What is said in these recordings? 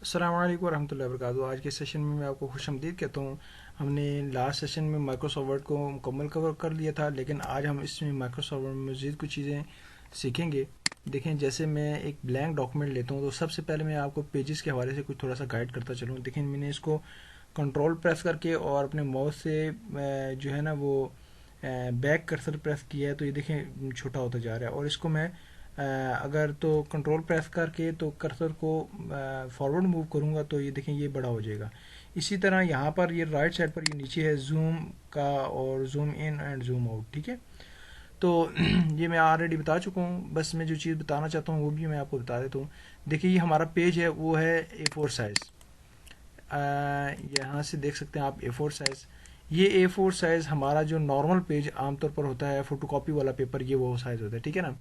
السلام علیکم ورحمۃ اللہ وبرکاتہ۔ آج کے سیشن میں آپ کو خوش آمدید کہتا ہوں۔ ہم نے لاسٹ سیشن میں مائکروسافٹ ورڈ کو مکمل کور کر لیا تھا، لیکن آج ہم اس میں مائکروسافٹ ورڈ میں مزید کچھ چیزیں سیکھیں گے۔ دیکھیں، جیسے میں ایک بلینک ڈاکومنٹ لیتا ہوں تو سب سے پہلے میں آپ کو پیجز کے حوالے سے کچھ تھوڑا سا گائیڈ کرتا چلوں۔ دیکھیں، میں نے اس کو کنٹرول پریس کر کے اور اپنے ماؤس سے جو ہے نا وہ بیک کرسر پریس کیا ہے، تو یہ دیکھیں چھوٹا ہوتا جا رہا ہے۔ اور اس کو میں اگر تو کنٹرول پریس کر کے تو کرسر کو فارورڈ موو کروں گا تو یہ دیکھیں یہ بڑا ہو جائے گا۔ اسی طرح یہاں پر یہ رائٹ سائڈ پر یہ نیچے ہے زوم کا اور zoom in and zoom out, ٹھیک ہے۔ تو یہ میں آلریڈی بتا چکا ہوں، بس میں جو چیز بتانا چاہتا ہوں وہ بھی میں آپ کو بتا دیتا ہوں۔ دیکھیں، یہ ہمارا پیج ہے، وہ ہے A4 سائز۔ یہاں سے دیکھ سکتے ہیں آپ A4 سائز۔ یہ A4 سائز ہمارا جو نارمل پیج عام طور پر ہوتا ہے، فوٹو کاپی والا پیپر، یہ وہ سائز ہوتا ہے، ٹھیک ہے نا۔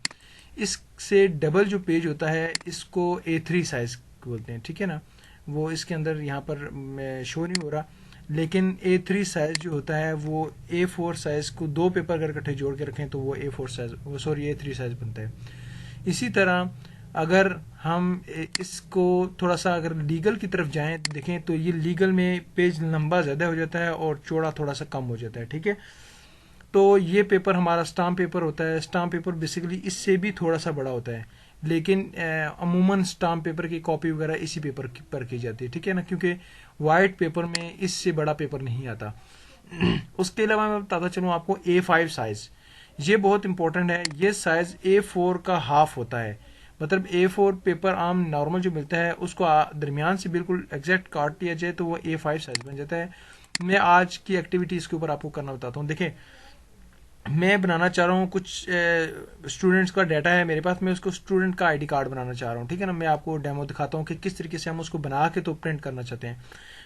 اس سے ڈبل جو پیج ہوتا ہے اس کو A3 سائز بولتے ہیں، ٹھیک ہے نا۔ وہ اس کے اندر یہاں پر شو نہیں ہو رہا، لیکن A3 سائز جو ہوتا ہے وہ A4 سائز کو دو پیپر اگر اکٹھے جوڑ کے رکھیں تو وہ A4 size, sorry A3 size بنتا ہے۔ اسی طرح اگر ہم اس کو تھوڑا سا اگر لیگل کی طرف جائیں دیکھیں تو یہ لیگل میں پیج لمبا زیادہ ہو جاتا ہے اور چوڑا تھوڑا سا کم ہو جاتا ہے، ٹھیک ہے۔ تو یہ پیپر ہمارا اسٹامپ پیپر ہوتا ہے۔ اسٹامپ پیپر بیسیکلی اس سے بھی تھوڑا سا بڑا ہوتا ہے، لیکن عموماً اسٹامپ پیپر کی کاپی وغیرہ اسی پیپر پر کی جاتی ہے، ٹھیک ہے نا، کیونکہ وائٹ پیپر میں اس سے بڑا پیپر نہیں آتا۔ اس کے علاوہ میں بتاتا چلوں آپ کو A5 سائز، یہ بہت امپورٹنٹ ہے۔ یہ سائز A4 کا ہاف ہوتا ہے، مطلب A4 پیپر عام نارمل جو ملتا ہے اس کو درمیان سے بالکل ایگزیکٹ کاٹ لیا جائے تو وہ A5 سائز بن جاتا ہے۔ میں آج کی ایکٹیویٹی اس کے اوپر آپ کو کرنا بتاتا ہوں۔ دیکھیں، میں بنانا چاہ رہا ہوں کچھ اسٹوڈنٹس کا ڈیٹا ہے میرے پاس، میں اس کو اسٹوڈنٹ کا آئی ڈی کارڈ بنانا چاہ رہا ہوں، ٹھیک ہے نا۔ میں آپ کو ڈیمو دکھاتا ہوں کہ کس طریقے سے ہم اس کو بنا کے تو پرنٹ کرنا چاہتے ہیں۔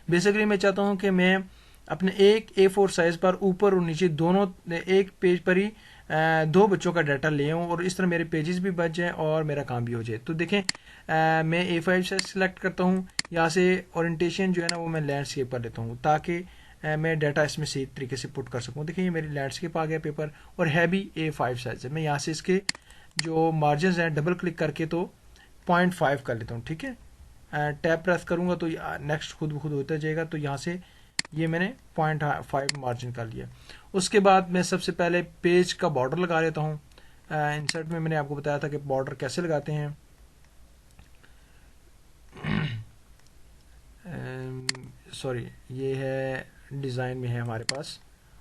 بیسیکلی میں چاہتا ہوں کہ میں اپنے ایک A4 سائز پر اوپر اور نیچے دونوں ایک پیج پر ہی دو بچوں کا ڈیٹا لے آؤں، اور اس طرح میرے پیجز بھی بچ جائیں اور میرا کام بھی ہو جائے۔ تو دیکھیں، میں A5 سائز سلیکٹ کرتا ہوں، یہاں سے اورینٹیشن جو ہے نا وہ میں لینڈسکیپ پر لیتا ہوں تاکہ میں ڈیٹا اس میں صحیح طریقے سے پٹ کر سکوں۔ دیکھیں، یہ میری لینڈسکیپ آ گیا پیپر، اور ہے بھی A5 سائز ہے۔ میں یہاں سے اس کے جو مارجنز ہیں ڈبل کلک کر کے تو 0.5 کر لیتا ہوں، ٹھیک ہے۔ ٹیب پریس کروں گا تو نیکسٹ خود بخود ہوتا جائے گا، تو یہاں سے یہ میں نے 0.5 مارجن کر لیا۔ اس کے بعد میں سب سے پہلے پیج کا بارڈر لگا لیتا ہوں۔ انسرٹ میں نے آپ کو بتایا تھا کہ بارڈر کیسے لگاتے ہیں۔ سوری، یہ ہے ڈیزائن میں ہے ہمارے پاس،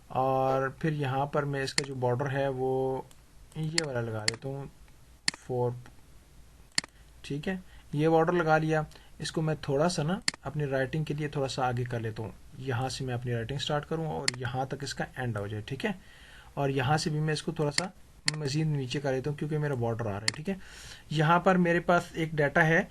اور پھر یہاں پر میں اس کا جو بارڈر ہے وہ یہ والا لگا دیتا ہوں 4، ٹھیک ہے۔ یہ بارڈر لگا لیا۔ اس کو میں تھوڑا سا نا اپنی رائٹنگ کے لیے تھوڑا سا آگے کر لیتا ہوں، یہاں سے میں اپنی رائٹنگ سٹارٹ کروں اور یہاں تک اس کا اینڈ ہو جائے، ٹھیک ہے۔ اور یہاں سے بھی میں اس کو تھوڑا سا مزید نیچے کر لیتا ہوں کیونکہ میرا بارڈر آ رہا ہے، ٹھیک ہے۔ یہاں پر میرے پاس ایک ڈیٹا ہے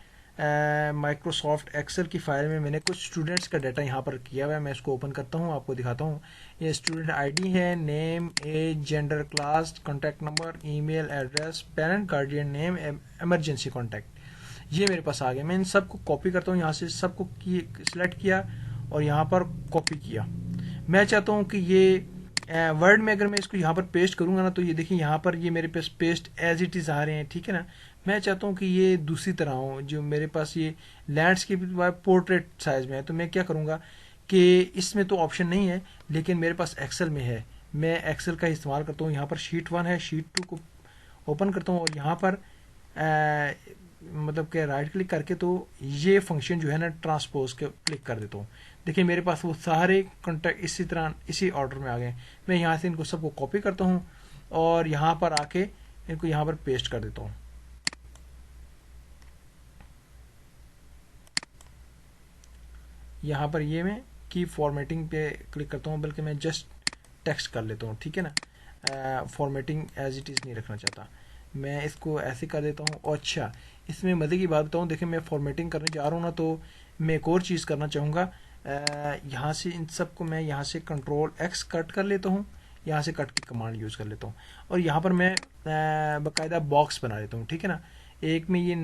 مائکروسافٹ ایکسل کی فائل میں نے کچھ اسٹوڈنٹس کا ڈیٹا یہاں پر کیا ہوا ہے۔ میں اس کو اوپن کرتا ہوں، آپ کو دکھاتا ہوں۔ یہ اسٹوڈنٹ آئی ڈی ہے، name, age, gender, class, contact number, email address, parent guardian name, emergency contact, یہ میرے پاس آ گیا۔ میں ان سب کو کاپی کرتا ہوں، یہاں سے سب کو سلیکٹ کیا اور یہاں پر کاپی کیا۔ میں چاہتا ہوں کہ یہ ورڈ میں اگر میں اس کو یہاں پر پیسٹ کروں گا نا تو یہ دیکھیں یہاں پر یہ میرے پاس پیسٹ ایز اٹ از آ رہے ہیں، ٹھیک ہے نا۔ میں چاہتا ہوں کہ یہ دوسری طرح ہو، جو میرے پاس یہ لینڈسکیپ پورٹریٹ سائز میں ہے، تو میں کیا کروں گا کہ اس میں تو آپشن نہیں ہے لیکن میرے پاس ایکسل میں ہے۔ میں ایکسل کا استعمال کرتا ہوں، یہاں پر شیٹ 1 ہے، شیٹ 2 کو اوپن کرتا ہوں اور یہاں پر مطلب کہ رائٹ کلک کر کے تو یہ فنکشن جو ہے نا ٹرانسپوز کے کلک کر دیتا ہوں۔ دیکھیں میرے پاس وہ سارے کانٹیکٹ اسی طرح اسی آرڈر میں آ گئے۔ میں یہاں سے ان کو سب کو کاپی کرتا ہوں اور یہاں پر آ کے ان کو یہاں پر پیسٹ کر دیتا ہوں۔ یہاں پر یہ میں کی فارمیٹنگ پہ کلک کرتا ہوں، بلکہ میں جسٹ ٹیکسٹ کر لیتا ہوں، ٹھیک ہے نا۔ فارمیٹنگ ایز اٹ از نہیں رکھنا چاہتا، میں اس کو ایسے کر دیتا ہوں۔ اور اچھا، اس میں مزے کی بات بتاؤں، دیکھیں میں فارمیٹنگ کرنے جا رہا ہوں نا تو میں ایک اور چیز کرنا چاہوں گا۔ یہاں سے ان سب کو میں یہاں سے کنٹرول ایکس کٹ کر لیتا ہوں، یہاں سے کٹ کی کمانڈ یوز کر لیتا ہوں، اور یہاں پر میں باقاعدہ باکس بنا لیتا ہوں، ٹھیک ہے نا۔ ایک میں یہ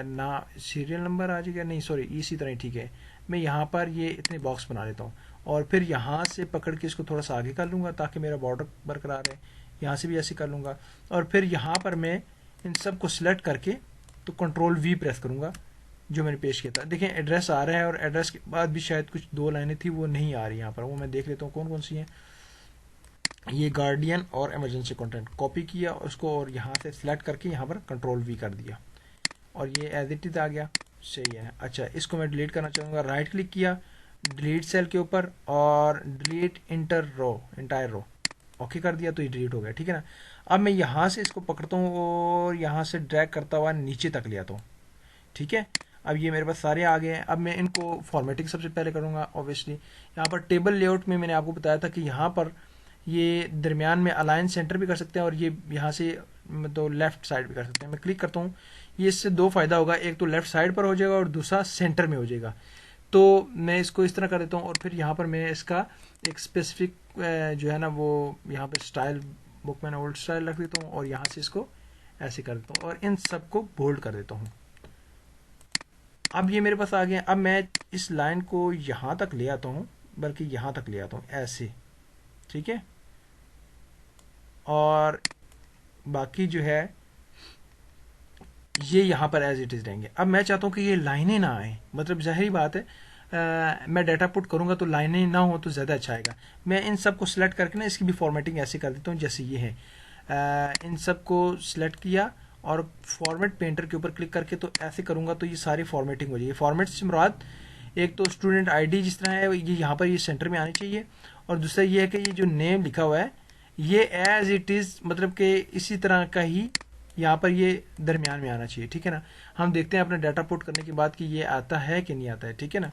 نا سیریل نمبر آ جائے گا، نہیں سوری اسی طرح ہی ٹھیک ہے۔ میں یہاں پر یہ اتنے باکس بنا لیتا ہوں اور پھر یہاں سے پکڑ کے اس کو تھوڑا سا آگے کر لوں گا تاکہ میرا بارڈر برقرار رہے۔ یہاں سے بھی ایسے کر لوں گا اور پھر یہاں پر میں ان سب کو سلیکٹ کر کے تو کنٹرول وی پریس کروں گا جو میں نے پیش کیا تھا. دیکھیں ایڈریس آ رہا ہے اور ایڈریس کے بعد بھی شاید کچھ 2 لائنیں تھی وہ نہیں آ رہی یہاں پر. وہ میں دیکھ لیتا ہوں کون کون سی ہیں. یہ گارڈین اور ایمرجنسی کنٹینٹ کاپی کیا اس کو اور یہاں سے سلیکٹ کر کے یہاں پر کنٹرول وی کر دیا اور یہ ایز اٹ از آ گیا. صحیح ہے. اچھا اس کو میں ڈیلیٹ کرنا چاہوں گا. رائٹ کلک کیا ڈیلیٹ سیل کے اوپر اور ڈیلیٹ انٹائر رو اوکے کر دیا تو یہ ڈیلیٹ ہو گیا. ٹھیک ہے نا. اب میں یہاں سے اس کو پکڑتا ہوں اور یہاں سے ڈریگ کرتا ہوا نیچے تک لے آتا ہوں. ٹھیک ہے. اب یہ میرے پاس سارے آ گئے ہیں. اب میں ان کو فارمیٹنگ سب سے پہلے کروں گا اوبیسلی. یہاں پر ٹیبل لے آؤٹ میں نے آپ کو بتایا تھا کہ یہاں پر یہ درمیان میں الائن سینٹر بھی کر سکتے ہیں اور یہ یہاں سے تو لیفٹ سائڈ بھی کر سکتے ہیں. میں کلک کرتا ہوں. یہ اس سے 2 فائدہ ہوگا. ایک تو لیفٹ سائڈ پر ہو جائے گا اور دوسرا سینٹر میں ہو جائے گا. تو میں اس کو اس طرح کر دیتا ہوں اور پھر یہاں پر میں اس کا ایک اسپیسیفک جو ہے نا وہ یہاں پہ اسٹائل بک میں نے اولڈ اسٹائل رکھ دیتا ہوں اور یہاں سے اس کو ایسے کر دیتا ہوں اور ان سب کو بولڈ کر دیتا ہوں. اب یہ میرے پاس آ گیا. اب میں اس لائن کو یہاں تک لے آتا ہوں بلکہ یہاں تک لے آتا ہوں ایسے. ٹھیک ہے. اور باقی جو ہے یہ یہاں پر ایز اٹ از رہیں گے. اب میں چاہتا ہوں کہ یہ لائنیں نہ آئیں. مطلب ظاہری بات ہے میں ڈیٹا پٹ کروں گا تو لائنیں نہ ہوں تو زیادہ اچھا آئے گا. میں ان سب کو سلیکٹ کر کے نا اس کی بھی فارمیٹنگ ایسے کر دیتا ہوں جیسے یہ ہے. ان سب کو سلیکٹ کیا اور فارمیٹ پینٹر کے اوپر کلک کر کے تو ایسے کروں گا تو یہ ساری فارمیٹنگ ہو جائے گی. فارمیٹ سے مراد ایک تو اسٹوڈنٹ آئی ڈی جس طرح ہے یہ یہاں پر یہ سینٹر میں آنی چاہیے اور دوسرا یہ ہے کہ یہ جو نیم لکھا ہوا ہے یہ ایز اٹ از مطلب کہ اسی طرح کا ہی یہاں پر یہ درمیان میں آنا چاہیے. ٹھیک ہے نا. ہم دیکھتے ہیں اپنا ڈیٹا پٹ کرنے کے بعد کہ یہ آتا ہے کہ نہیں آتا ہے. ٹھیک ہے نا.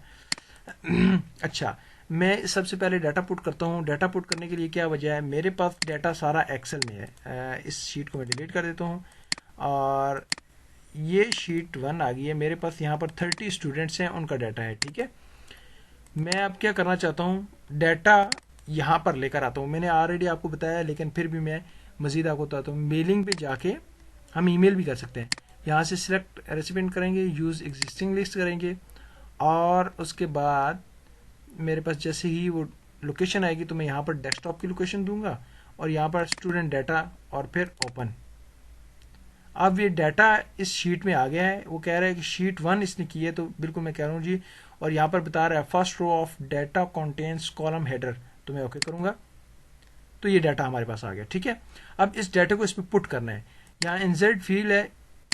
اچھا میں سب سے پہلے ڈیٹا پٹ کرتا ہوں. ڈیٹا پٹ کرنے کے لیے کیا وجہ ہے میرے پاس ڈیٹا سارا ایکسل میں ہے. اس شیٹ کو میں ڈیلیٹ کر دیتا ہوں اور یہ شیٹ 1 آ گئی ہے میرے پاس. یہاں پر 30 اسٹوڈنٹس ہیں ان کا ڈیٹا ہے. ٹھیک ہے. میں اب کیا کرنا چاہتا ہوں ڈیٹا یہاں پر لے کر آتا ہوں. میں نے آلریڈی آپ کو بتایا لیکن پھر بھی میں مزید آپ کو بتاتا ہوں. میلنگ پہ جا کے ہم ای میل بھی کر سکتے ہیں. یہاں سے سلیکٹ ریسیپینٹ کریں گے یوز ایگزسٹنگ لسٹ کریں گے اور اس کے بعد میرے پاس جیسے ہی وہ لوکیشن آئے گی تو میں یہاں پر ڈیسک ٹاپ کی لوکیشن دوں گا اور یہاں پر اسٹوڈنٹ ڈیٹا اور پھر اوپن. اب یہ ڈیٹا اس شیٹ میں آ گیا ہے. وہ کہہ رہا ہے کہ شیٹ 1 اس نے کی ہے تو بالکل میں کہہ رہا ہوں جی. اور یہاں پر بتا رہا ہے first row of data contains column header تو میں اوکے کروں گا تو یہ ڈیٹا ہمارے پاس آ گیا. ٹھیک ہے. اب اس ڈیٹا کو اس پہ پٹ کرنا ہے. یہاں انسرٹ فیلڈ ہے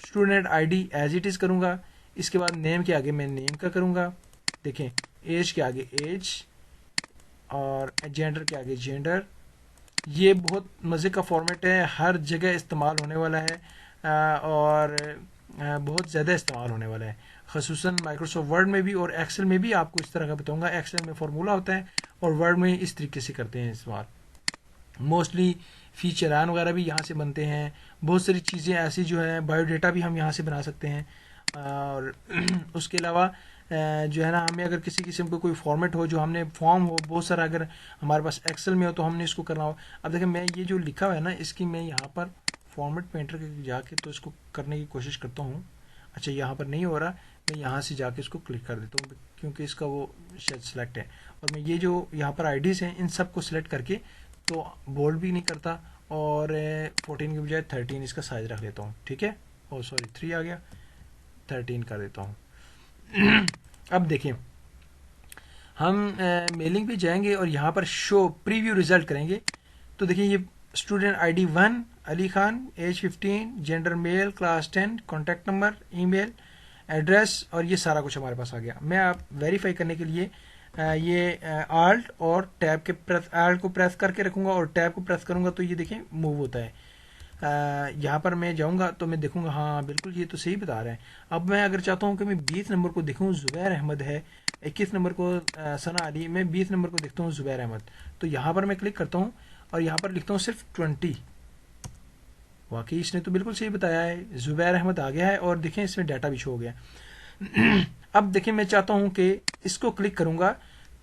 student I D as it is کروں گا. اس کے بعد نیم کے آگے میں نیم کا کروں گا. دیکھیں ایج کے آگے ایج اور جینڈر کے آگے جینڈر. یہ بہت مزے کا فارمیٹ ہے. ہر جگہ استعمال ہونے والا ہے اور بہت زیادہ استعمال ہونے والا ہے خصوصاً مائکروسافٹ ورڈ میں بھی اور ایکسل میں بھی. آپ کو اس طرح کا بتاؤں گا. ایکسل میں فارمولا ہوتا ہے اور ورڈ میں اس طریقے سے کرتے ہیں استعمال. موسٹلی فیچران وغیرہ بھی یہاں سے بنتے ہیں. بہت ساری چیزیں ایسی جو ہیں بایو ڈیٹا بھی ہم یہاں سے بنا سکتے ہیں. اور اس کے علاوہ جو ہے نا ہمیں اگر کسی قسم کا کوئی فارمیٹ ہو جو ہم نے فارم ہو بہت سارا اگر ہمارے پاس ایکسل میں ہو تو ہم نے اس کو کرنا ہو. اب دیکھیں میں یہ جو لکھا ہوا ہے نا اس کی میں یہاں پر فارمیٹ پینٹر کے جا کے تو اس کو کرنے کی کوشش کرتا ہوں. اچھا یہاں پر نہیں ہو رہا. میں یہاں سے جا کے اس کو کلک کر دیتا ہوں کیونکہ اس کا وہ شاید سلیکٹ ہے. اور میں یہ جو یہاں پر آئی ڈیز ہیں ان سب کو سلیکٹ کر کے تو بولڈ بھی نہیں کرتا اور 14 کی بجائے 13 اس کا سائز رکھ لیتا ہوں. ٹھیک ہے. او سوری 3 آ گیا 13 کر دیتا ہوں. اب دیکھیں ہم میلنگ پہ جائیں گے اور یہاں پر شو پریویو ریزلٹ کریں گے تو دیکھیں یہ اسٹوڈنٹ آئی D 1 Ali Khan age 15 gender male class 10 contact number email address اور یہ سارا کچھ ہمارے پاس آ گیا. میں آپ ویریفائی کرنے کے لیے یہ آلٹ اور ٹیب کے آلٹ کو پریس کر کے رکھوں گا اور ٹیب کو پریس کروں گا تو یہ دیکھیں موو ہوتا ہے. یہاں پر میں جاؤں گا تو میں دیکھوں گا ہاں بالکل یہ تو صحیح بتا رہے ہیں. اب میں اگر چاہتا ہوں کہ میں 20 نمبر کو دیکھوں زبیر احمد ہے 21 نمبر کو ثنا علی. میں 20 نمبر کو دیکھتا ہوں زبیر احمد تو یہاں پر میں کلک کرتا ہوں اور یہاں پر لکھتا ہوں صرف 20. واقعی اس نے تو بالکل صحیح بتایا ہے. زبیر احمد آ گیا ہے اور دیکھیں اس میں ڈیٹا بھی شو ہو گیا. اب دیکھیں میں چاہتا ہوں کہ اس کو کلک کروں گا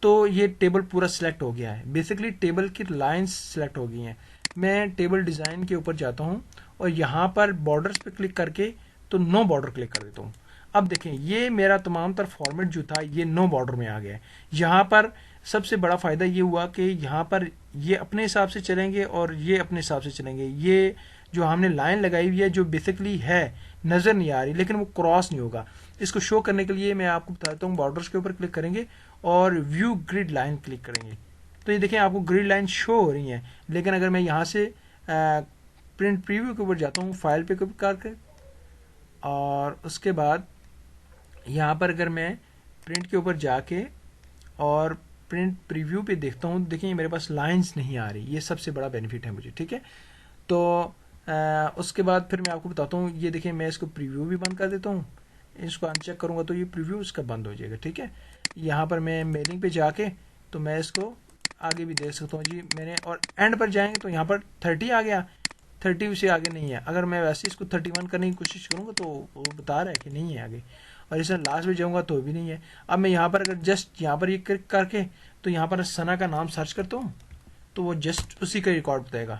تو یہ ٹیبل پورا سلیکٹ ہو گیا ہے. بیسکلی ٹیبل کی لائنز سلیکٹ ہو گئی ہیں. میں ٹیبل ڈیزائن کے اوپر جاتا ہوں اور یہاں پر بارڈرز پہ کلک کر کے تو نو بارڈر کلک کر دیتا ہوں. اب دیکھیں یہ میرا تمام تر فارمیٹ جو تھا یہ نو بارڈر میں آ گیا ہے. یہاں پر سب سے بڑا فائدہ یہ ہوا کہ یہاں پر یہ اپنے حساب سے چلیں گے اور یہ اپنے حساب سے چلیں گے. یہ جو ہم نے لائن لگائی ہوئی ہے جو بیسکلی ہے نظر نہیں آ رہی لیکن وہ کراس نہیں ہوگا. اس کو شو کرنے کے لیے میں آپ کو بتا دیتا ہوں، بارڈرز کے اوپر کلک کریں گے اور ویو گریڈ لائن کلک کریں گے تو یہ دیکھیں آپ کو گریڈ لائن شو ہو رہی ہیں. لیکن اگر میں یہاں سے پرنٹ پریویو کے اوپر جاتا ہوں، فائل پہ کلک کر کے، اور اس کے بعد یہاں پر اگر میں پرنٹ کے اوپر جا کے اور پرنٹ پریویو پہ دیکھتا ہوں، دیکھیں میرے پاس لائنز نہیں آ رہی. یہ سب سے بڑا بینیفٹ ہے مجھے. ٹھیک ہے، تو اس کے بعد پھر میں آپ کو بتاتا ہوں. یہ دیکھیں میں اس کو پریویو بھی بند کر دیتا ہوں، اس کو ان چیک کروں گا تو یہ پریویو اس کا بند ہو جائے گا. ٹھیک ہے، یہاں پر میں میلنگ پہ جا کے تو میں اس کو آگے بھی دیکھ سکتا ہوں. جی میں نے، اور اینڈ پر جائیں گے تو یہاں پر 30 آ گیا، 30 سے آگے نہیں ہے. اگر میں ویسے اس کو 31 کرنے کی کوشش کروں گا تو وہ بتا رہا ہے کہ نہیں ہے آگے، اور اس میں لاسٹ میں جاؤں گا تو بھی نہیں ہے. اب میں یہاں پر اگر جسٹ یہاں پر یہ کلک کر کے تو یہاں پر ثنا کا نام سرچ کرتا ہوں تو وہ جسٹ اسی کا ریکارڈ بتائے گا.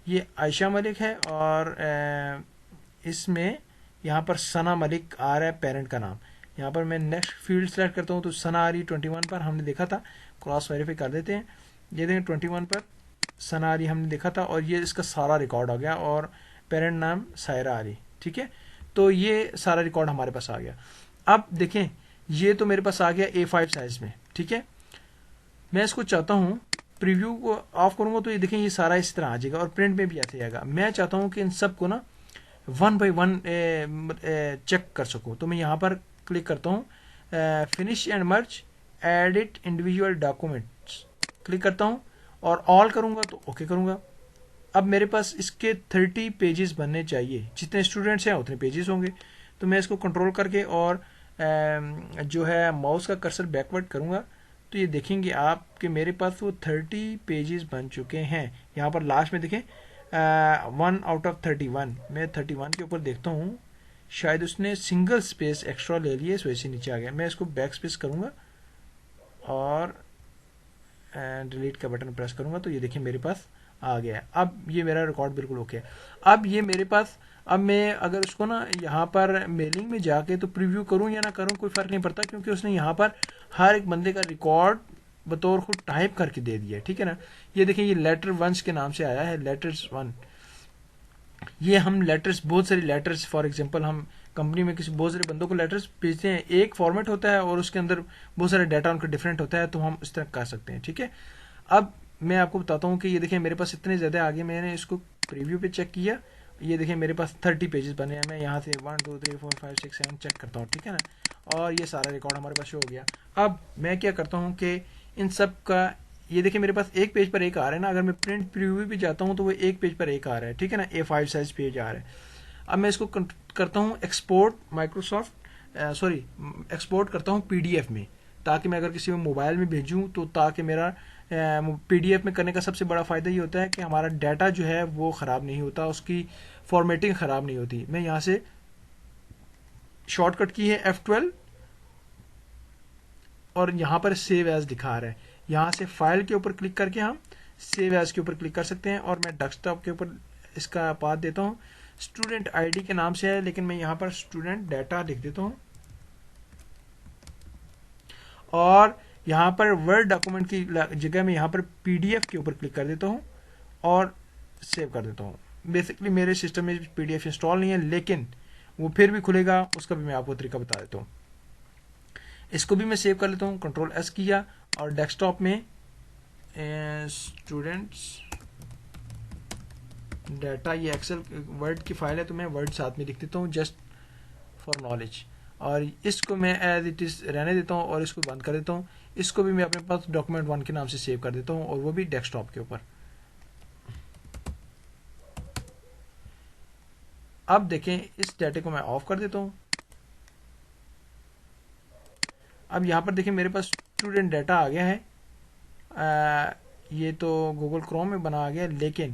یہ عائشہ ملک ہے اور اس میں یہاں پر ثنا ملک آ رہا ہے پیرنٹ کا نام. یہاں پر میں نیکسٹ فیلڈ سلیکٹ کرتا ہوں تو ثنا آ رہی 21 پر، ہم نے دیکھا تھا. کراس ویریفائی کر دیتے ہیں. یہ دیکھیں 21 پر ثنا آ رہی ہم نے دیکھا تھا، اور یہ اس کا سارا ریکارڈ آ گیا، اور پیرنٹ نام سائرہ آ رہی. ٹھیک ہے، تو یہ سارا ریکارڈ ہمارے پاس آ گیا. اب دیکھیں یہ تو میرے پاس آ گیا A5 سائز میں. ٹھیک ہے، میں اس کو چاہتا ہوں پریویو کو آف کروں گا تو یہ دیکھیں یہ سارا اس طرح آ جائے گا، اور پرنٹ میں بھی ایسے آئے گا. میں چاہتا ہوں کہ ان سب کو نا 1 بائی 1 چیک کر سکوں. تو میں یہاں پر کلک کرتا ہوں، finish and merge edit individual documents click کرتا ہوں، اور آل کروں گا تو اوکے کروں گا. اب میرے پاس اس کے 30 پیجز بننے چاہیے، جتنے اسٹوڈنٹس ہیں اتنے پیجز ہوں گے. تو میں اس کو کنٹرول کر کے اور جو ہے ماؤس کا کرسر بیکورڈ کروں گا تو یہ دیکھیں گے آپ کہ میرے پاس وہ 30 پیجز بن چکے ہیں. یہاں پر لاسٹ میں دیکھیں 1 آؤٹ آف 31. میں 31 کے اوپر دیکھتا ہوں شاید اس نے سنگل اسپیس ایکسٹرا لے لیے، اس وجہ سے نیچے آ گیا. میں اس کو بیک اسپیس کروں گا اور ڈیلیٹ کا بٹن پریس کروں گا تو یہ دیکھیں میرے پاس آ گیا ہے. اب یہ میرا ریکارڈ بالکل اوکے ہے. اب یہ میرے پاس، اب میں اگر اس کو نا یہاں پر میلنگ میں جا کے تو پریویو کروں یا نہ کروں کوئی فرق نہیں پڑتا، کیونکہ اس نے یہاں پر ہر ایک بندے کا ریکارڈ بطور خود ٹائپ کر کے دے دیا ہے. ٹھیک ہے نا، یہ دیکھیں یہ لیٹر ونس کے نام سے آیا ہے، لیٹرز 1. یہ ہم لیٹرز، بہت ساری لیٹرز، فار ایگزامپل ہم کمپنی میں کسی بہت سارے بندوں کو لیٹرز بھیجتے ہیں، ایک فارمیٹ ہوتا ہے اور اس کے اندر بہت سارے ڈیٹا ان کا ڈفرینٹ ہوتا ہے، تو ہم اس طرح کر سکتے ہیں. ٹھیک ہے، اب میں آپ کو بتاتا ہوں کہ یہ دیکھیں میرے پاس اتنے زیادہ آگے، میں نے اس کو پریویو پہ چیک کیا، یہ دیکھیں میرے پاس 30 پیجز بنے ہیں. میں یہاں سے 1 2 3 4 5 6 7 چیک کرتا ہوں. ٹھیک ہے نا، اور یہ سارا ریکارڈ ہمارے پاس شو ہو گیا. اب میں کیا کرتا ہوں کہ ان سب کا، یہ دیکھیں میرے پاس ایک پیج پر ایک آ رہا ہے نا. اگر میں پرنٹ پریویو پہ جاتا ہوں تو وہ ایک پیج پر ایک آ رہا ہے. ٹھیک ہے نا، A5 سائز پیج آ رہا ہے. اب میں اس کو کرتا ہوں ایکسپورٹ ایکسپورٹ کرتا ہوں PDF میں، تاکہ میں اگر کسی میں موبائل میں بھیجوں تو تاکہ میرا PDF میں کرنے کا سب سے بڑا فائدہ یہ ہوتا ہے کہ ہمارا ڈیٹا جو ہے وہ خراب نہیں ہوتا، اس کی فارمیٹنگ خراب نہیں ہوتی. میں یہاں سے شارٹ کٹ کی ہے F12 اور یہاں پر سیو ایز دکھا رہا ہے. یہاں سے فائل کے اوپر کلک کر کے ہم سیو ایز کے اوپر کلک کر سکتے ہیں، اور میں ڈیسک ٹاپ کے اوپر اس کا پاتھ دیتا ہوں. اسٹوڈنٹ ID کے نام سے ہے، لیکن میں یہاں پر اسٹوڈنٹ ڈیٹا لکھ دیتا ہوں، اور یہاں پر ورڈ ڈاکومنٹ کی جگہ میں یہاں پر PDF کے اوپر کلک کر دیتا ہوں اور سیو کر دیتا ہوں. بیسکلی میرے سسٹم میں PDF انسٹال نہیں ہے، لیکن وہ پھر بھی کھلے گا، اس کا بھی میں آپ کو طریقہ بتا دیتا ہوں. اس کو بھی میں سیو کر لیتا ہوں، کنٹرول S کیا، اور ڈیسک ٹاپ میں اسٹوڈنٹس ڈیٹا، یہ ایکسل ورڈ کی فائل ہے تو میں ورڈ ساتھ میں لکھ دیتا ہوں جسٹ فار نالج، اور اس کو میں ایز اٹ از رہنے دیتا ہوں اور اس کو بند کر دیتا ہوں. اس کو بھی میں اپنے پاس ڈاکومنٹ 1 کے نام سے سیو کر دیتا ہوں، اور وہ بھی ڈیسک ٹاپ کے اوپر. اب دیکھیں اس ڈیٹا کو میں آف کر دیتا ہوں. اب یہاں پر دیکھیں میرے پاس اسٹوڈنٹ ڈیٹا آ گیا ہے. یہ تو گوگل کروم میں بنا آ گیا، لیکن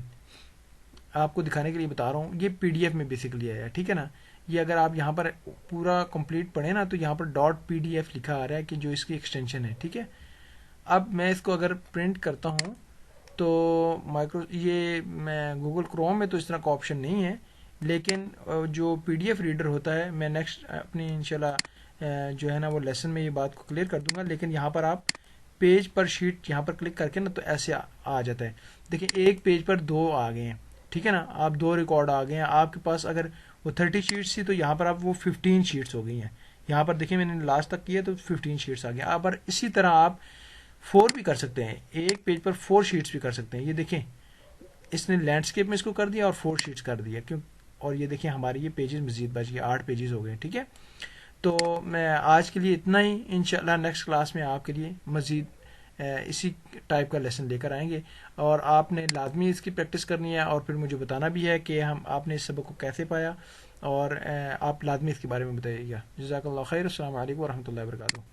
آپ کو دکھانے کے لیے بتا رہا ہوں یہ PDF میں بیسکلی آیا ہے. ٹھیک ہے نا، یہ اگر آپ یہاں پر پورا کمپلیٹ پڑھیں نا تو یہاں پر .pdf لکھا آ رہا ہے کہ جو اس کی ایکسٹینشن ہے. ٹھیک ہے، اب میں اس کو اگر پرنٹ کرتا ہوں تو یہ میں گوگل کروم میں تو اس طرح کا آپشن نہیں ہے، لیکن جو PDF ریڈر ہوتا ہے، میں نیکسٹ اپنی انشاءاللہ جو ہے نا وہ لیسن میں یہ بات کو کلیئر کر دوں گا. لیکن یہاں پر آپ پیج پر شیٹ یہاں پر کلک کر کے نا تو ایسے آ جاتا ہے. دیکھیں ایک پیج پر 2 آ گئے ہیں. ٹھیک ہے نا، آپ 2 ریکارڈ آ گئے ہیں. آپ کے پاس اگر وہ 30 شیٹس تھی تو یہاں پر آپ وہ 15 شیٹس ہو گئی ہیں. یہاں پر دیکھیں میں نے لاسٹ تک کیا تو 15 شیٹس آ گیا. اب اسی طرح آپ 4 بھی کر سکتے ہیں, ایک پیج پر 4 شیٹس بھی کر سکتے ہیں. یہ دیکھیں اس نے لینڈسکیپ میں اس کو کر دیا اور 4 شیٹس کر دیا کیوں, اور یہ دیکھیں ہمارے یہ پیجز مزید بچ گئے, 8 پیجز ہو گئے. ٹھیک ہے, تو میں آج کے لیے اتنا ہی. انشاءاللہ نیکسٹ کلاس میں آپ کے لیے مزید اسی ٹائپ کا لیسن لے کر آئیں گے, اور آپ نے لازمی اس کی پریکٹس کرنی ہے, اور پھر مجھے بتانا بھی ہے کہ آپ نے اس سبق کو کیسے پایا, اور آپ لازمی اس کے بارے میں بتائیے گا. جزاک اللہ خیر. السلام علیکم ورحمۃ اللہ وبرکاتہ.